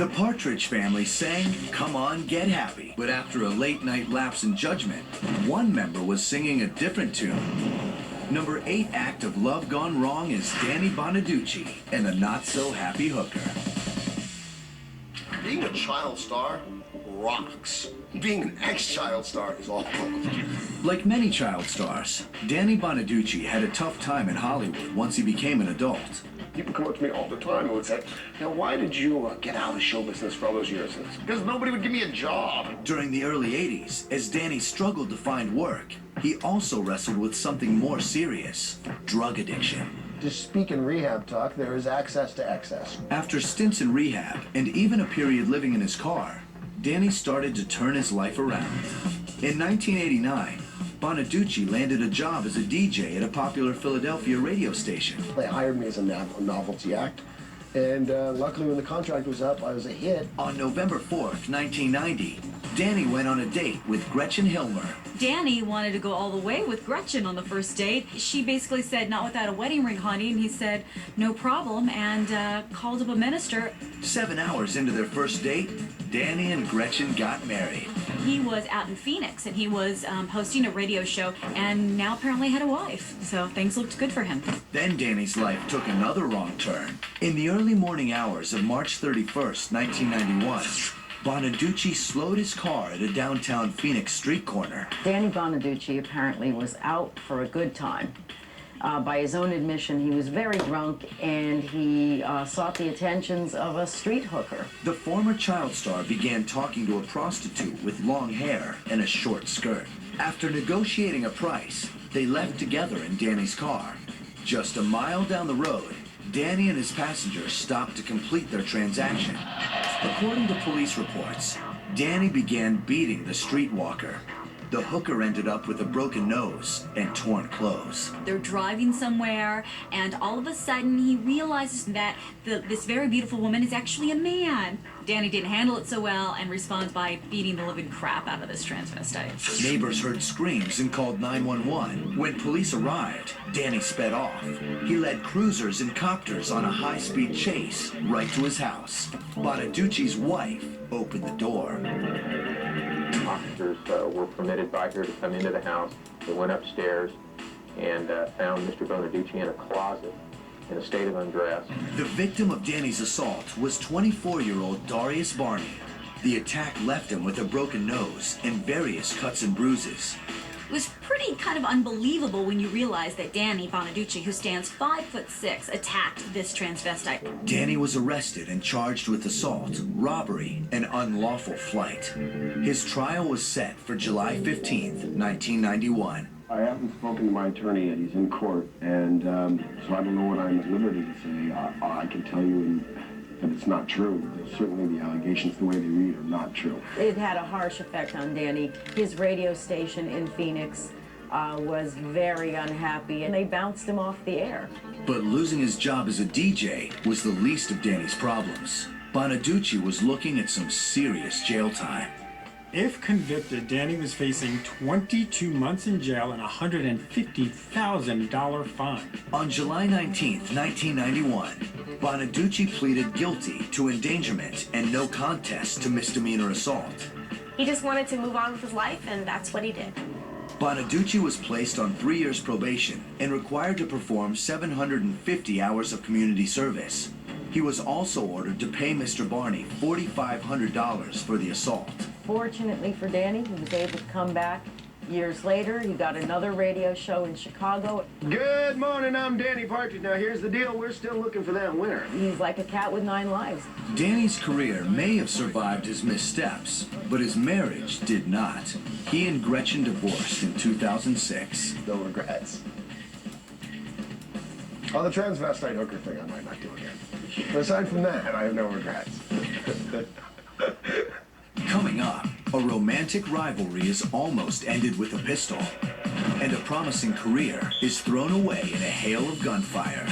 The Partridge Family sang "Come On, Get Happy," but after a late-night lapse in judgment, one member was singing a different tune. Number 8 act of Love Gone Wrong is Danny Bonaducci and the not-so-happy hooker. Being a child star rocks. Being an ex-child star is awful. Like many child stars, Danny Bonaducci had a tough time in Hollywood once he became an adult. People come up to me all the time and would say, now, why did you get out of show business for all those years? It's because nobody would give me a job. During the early 80s, as Danny struggled to find work, he also wrestled with something more serious: drug addiction. To speak in rehab talk, there is access to excess. After stints in rehab and even a period living in his car, Danny started to turn his life around. In 1989, Bonaducci landed a job as a DJ at a popular Philadelphia radio station. They hired me as a novelty act, and luckily when the contract was up, I was a hit. On November 4th, 1990, Danny went on a date with Gretchen Hilmer. Danny wanted to go all the way with Gretchen on the first date. She basically said, "Not without a wedding ring, honey," and he said, "No problem," and called up a minister. 7 hours into their first date, Danny and Gretchen got married. He was out in Phoenix, and he was hosting a radio show, and now apparently had a wife. So things looked good for him. Then Danny's life took another wrong turn. In the early morning hours of March 31st, 1991, Bonaducci slowed his car at a downtown Phoenix street corner. Danny Bonaducci apparently was out for a good time. By his own admission, he was very drunk, and he sought the attentions of a street hooker. The former child star began talking to a prostitute with long hair and a short skirt. After negotiating a price, they left together in Danny's car. Just a mile down the road, Danny and his passenger stopped to complete their transaction. According to police reports, Danny began beating the streetwalker. The hooker ended up with a broken nose and torn clothes. They're driving somewhere, and all of a sudden he realizes that this very beautiful woman is actually a man. Danny didn't handle it so well and responds by beating the living crap out of this transvestite. Neighbors heard screams and called 911. When police arrived, Danny sped off. He led cruisers and copters on a high-speed chase right to his house. Bonaducci's wife opened the door. Officers were permitted by her to come into the house. They went upstairs and found Mr. Bonaducci in a closet in a state of undress. The victim of Danny's assault was 24-year-old Darius Barney. The attack left him with a broken nose and various cuts and bruises. It was pretty kind of unbelievable when you realize that Danny Bonaducci, who stands 5'6", attacked this transvestite. Danny was arrested and charged with assault, robbery, and unlawful flight. His trial was set for July 15th, 1991. I haven't spoken to my attorney yet. He's in court, and so I don't know what I'm at liberty to say. I can tell you that it's not true. Certainly the allegations, the way they read, are not true. It had a harsh effect on Danny. His radio station in Phoenix was very unhappy, and they bounced him off the air. But losing his job as a DJ was the least of Danny's problems. Bonaducci was looking at some serious jail time. If convicted, Danny was facing 22 months in jail and a $150,000 fine. On July 19th, 1991, Bonaducci pleaded guilty to endangerment and no contest to misdemeanor assault. He just wanted to move on with his life, and that's what he did. Bonaducci was placed on 3 years probation and required to perform 750 hours of community service. He was also ordered to pay Mr. Barney $4,500 for the assault. Fortunately for Danny, he was able to come back years later. He got another radio show in Chicago. Good morning, I'm Danny Partridge. Now here's the deal, we're still looking for that winner. He's like a cat with 9 lives. Danny's career may have survived his missteps, but his marriage did not. He and Gretchen divorced in 2006. No regrets. Oh, the transvestite hooker thing I might not do again. But aside from that, I have no regrets. Coming up, a romantic rivalry is almost ended with a pistol, and a promising career is thrown away in a hail of gunfire.